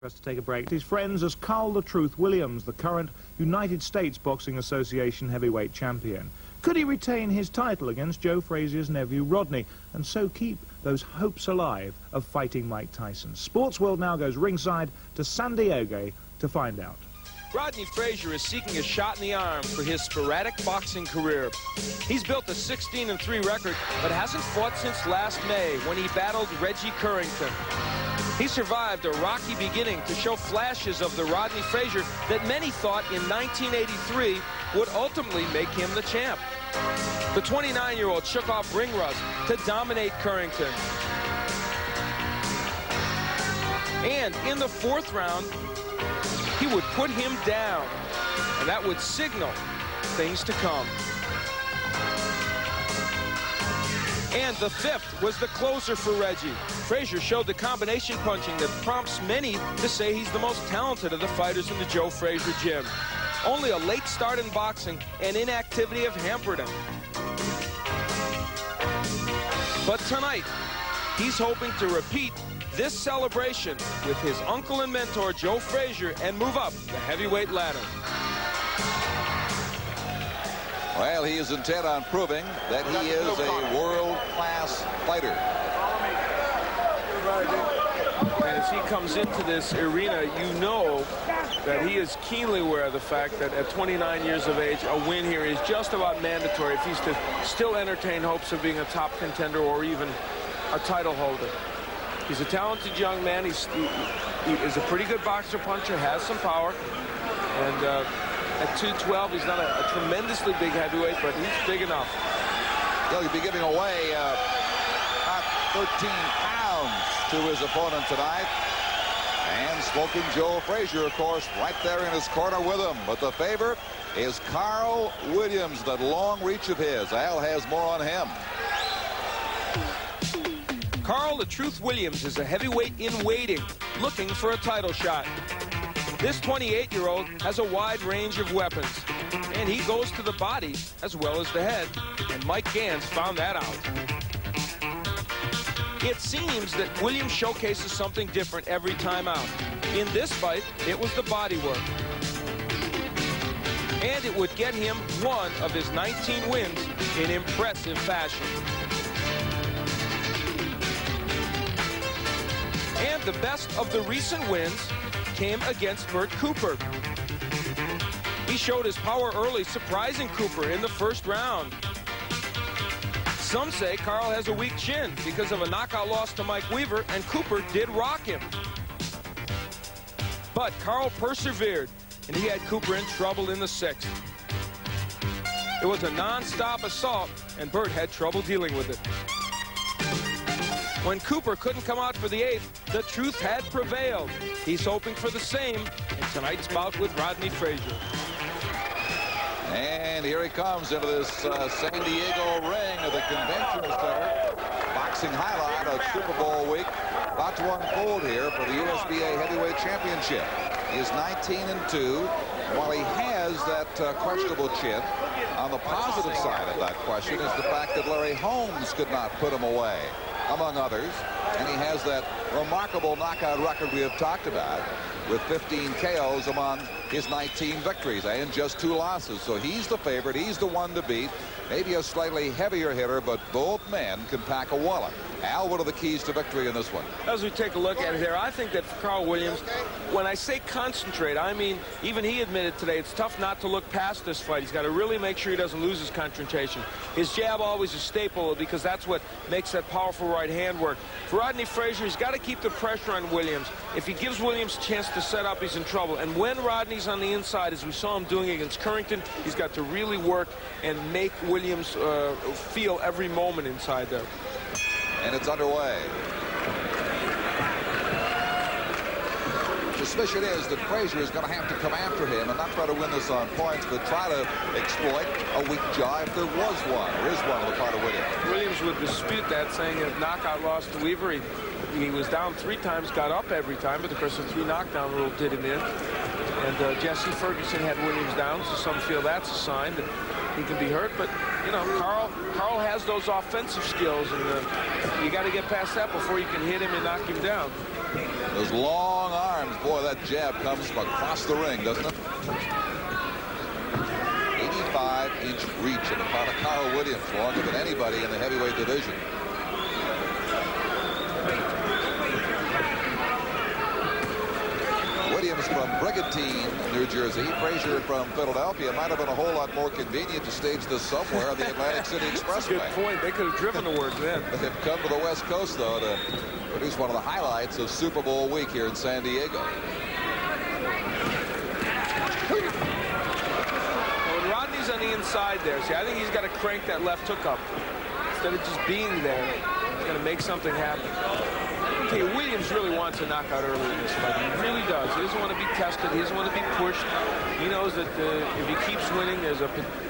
For us to take a break. His friends as Carl "The Truth" Williams, the current United States Boxing Association heavyweight champion. Could he retain his title against Joe Frazier's nephew Rodney and so keep those hopes alive of fighting Mike Tyson? Sports World now goes ringside to San Diego to find out. Rodney Frazier is seeking a shot in the arm for his sporadic boxing career. He's built a 16-3 record, but hasn't fought since last May when he battled Reggie Currington. He survived a rocky beginning to show flashes of the Rodney Frazier that many thought in 1983 would ultimately make him the champ. The 29-year-old shook off ring rust to dominate Currington. And in the fourth round, he would put him down, and that would signal things to come. And the fifth was the closer for Reggie. Frazier showed the combination punching that prompts many to say he's the most talented of the fighters in the Joe Frazier gym. Only a late start in boxing and inactivity have hampered him. But tonight, he's hoping to repeat this celebration with his uncle and mentor Joe Frazier and move up the heavyweight ladder. Well, he is intent on proving that he is a world-class fighter. And as he comes into this arena, you know that he is keenly aware of the fact that at 29 years of age, a win here is just about mandatory if he's to still entertain hopes of being a top contender or even a title holder. He's a talented young man. He is a pretty good boxer puncher, has some power, and at 212, he's not a tremendously big heavyweight, but he's big enough. He'll be giving away about 13 pounds to his opponent tonight. And smoking Joe Frazier, of course, right there in his corner with him. But the favorite is Carl Williams, that long reach of his. Al has more on him. Carl "The Truth" Williams is a heavyweight in waiting, looking for a title shot. This 28-year-old has a wide range of weapons, and he goes to the body as well as the head, and Mike Gans found that out. It seems that Williams showcases something different every time out. In this fight, it was the body work. And it would get him one of his 19 wins in impressive fashion. And the best of the recent wins came against Bert Cooper. He showed his power early, surprising Cooper in the first round. Some say Carl has a weak chin because of a knockout loss to Mike Weaver, and Cooper did rock him. But Carl persevered, and he had Cooper in trouble in the sixth. It was a non-stop assault, and Bert had trouble dealing with it. When Cooper couldn't come out for the eighth, the truth had prevailed. He's hoping for the same in tonight's bout with Rodney Frazier. And here he comes into this San Diego ring of the Convention Center. Boxing highlight of Super Bowl week about to unfold here for the USBA Heavyweight Championship. He is 19-2. While he has that questionable chin, on the positive side of that question is the fact that Larry Holmes could not put him away, among others. And he has that remarkable knockout record we have talked about with 15 KOs among his 19 victories and just 2 losses. So he's the favorite. He's the one to beat. Maybe a slightly heavier hitter, but both men can pack a wallet. Al, what are the keys to victory in this one? As we take a look at it here, I think that for Carl Williams, when I say concentrate, I mean, even he admitted today it's tough not to look past this fight. He's got to really make sure he doesn't lose his concentration. His jab always a staple because that's what makes that powerful right hand work. For Rodney Frazier, he's got to keep the pressure on Williams. If he gives Williams a chance to set up, he's in trouble. And when Rodney's on the inside, as we saw him doing against Currington, he's got to really work and make Williams feel every moment inside there. And it's underway. Suspicion is that Frazier is going to have to come after him and not try to win this on points, but try to exploit a weak jaw if there was one, or is one on the part of Williams. Williams would dispute that, saying a knockout loss to Weaver. He was down 3 times, got up every time, but of course the 3 knockdown rule did him in. And Jesse Ferguson had Williams down, so some feel that's a sign that he can be hurt. But, you know, Carl has those offensive skills, and you got to get past that before you can hit him and knock him down. Those long arms, boy, that jab comes from across the ring, doesn't it? 85-inch reach on the part of Carl Williams, longer than anybody in the heavyweight division. Williams from Brigantine, New Jersey. Frazier from Philadelphia. Might have been a whole lot more convenient to stage this somewhere on the Atlantic City Expressway. Good point. They could have driven to work then. They've come to the West Coast, though, to produce one of the highlights of Super Bowl week here in San Diego. When Rodney's on the inside there, see, I think he's got to crank that left hook up. Instead of just being there, he's got to make something happen. Okay, Williams really wants a knockout early in this fight. He really does. He doesn't want to be tested. He doesn't want to be pushed. He knows that if he keeps winning, there's a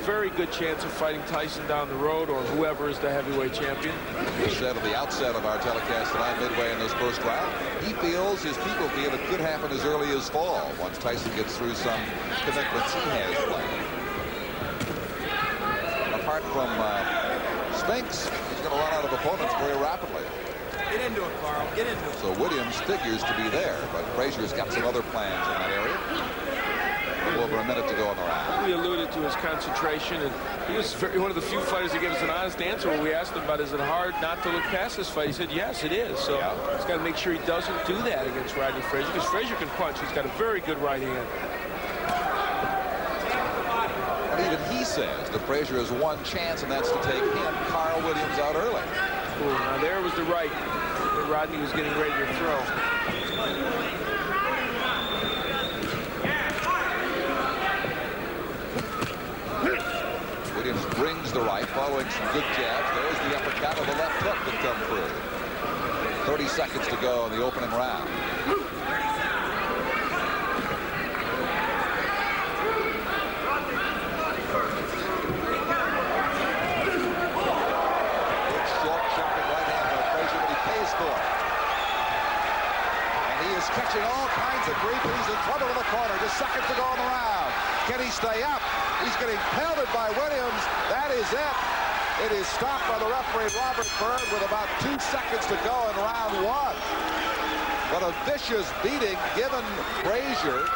very good chance of fighting Tyson down the road or whoever is the heavyweight champion. He said at the outset of our telecast tonight, midway in this first round, he feels, his people feel, it could happen as early as fall once Tyson gets through some commitments he has planned. Apart from Spinks, he's going to run out of opponents very rapidly. Get into it, Carl. Get into it. So Williams figures to be there, but Frazier's got some other plans in that area. A little over a minute to go on the round. We alluded to his concentration, and he was one of the few fighters that gave us an honest answer when we asked him about, is it hard not to look past this fight? He said, yes, it is. So he's got to make sure he doesn't do that against Rodney Frazier, because Frazier can punch. He's got a very good right hand. And even he says that Frazier has one chance, and that's to take him, Carl Williams, out early. Ooh, now there was the right that Rodney was getting ready to throw. Williams brings the right, following some good jabs. There's the uppercut of the left hook that come through. 30 seconds to go in the opening round. Catching all kinds of grief, and he's in trouble in the corner. Just seconds to go in the round. Can he stay up? He's getting pelted by Williams. That is it. It is stopped by the referee, Robert Byrd, with about 2 seconds to go in round one. What a vicious beating given Frazier.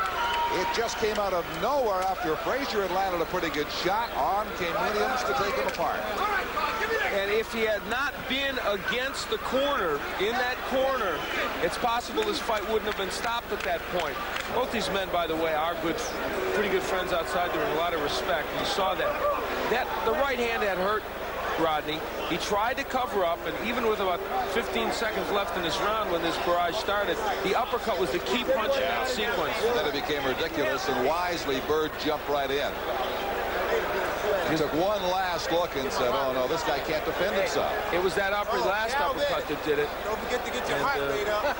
It just came out of nowhere after Frazier had landed a pretty good shot. On came Williams to take him apart. And if he had not been against the corner, in that corner, it's possible this fight wouldn't have been stopped at that point. Both these men, by the way, are pretty good friends outside there, with a lot of respect. You saw that. The right hand had hurt Rodney. He tried to cover up, and even with about 15 seconds left in this round when this barrage started, the uppercut was the key punch in that sequence. And then it became ridiculous, and wisely, Byrd jumped right in. He took one last look and said, oh, no, this guy can't defend himself. It was that last uppercut that did it. Don't forget to get your heart rate up.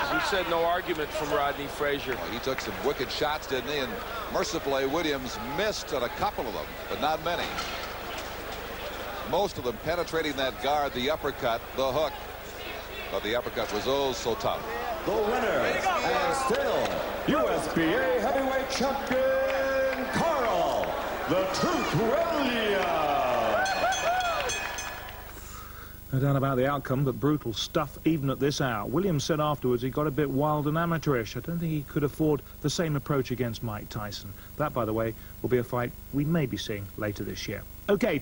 As we said, no argument from Rodney Frazier. Well, he took some wicked shots, didn't he? And mercifully, Williams missed at a couple of them, but not many. Most of them penetrating that guard, the uppercut, the hook. But the uppercut was oh so tough. The winner, and still USBA heavyweight champion, Carl "The Truth" Williams. No doubt about the outcome, but brutal stuff even at this hour. Williams said afterwards he got a bit wild and amateurish. I don't think he could afford the same approach against Mike Tyson. That, by the way, will be a fight we may be seeing later this year. Okay.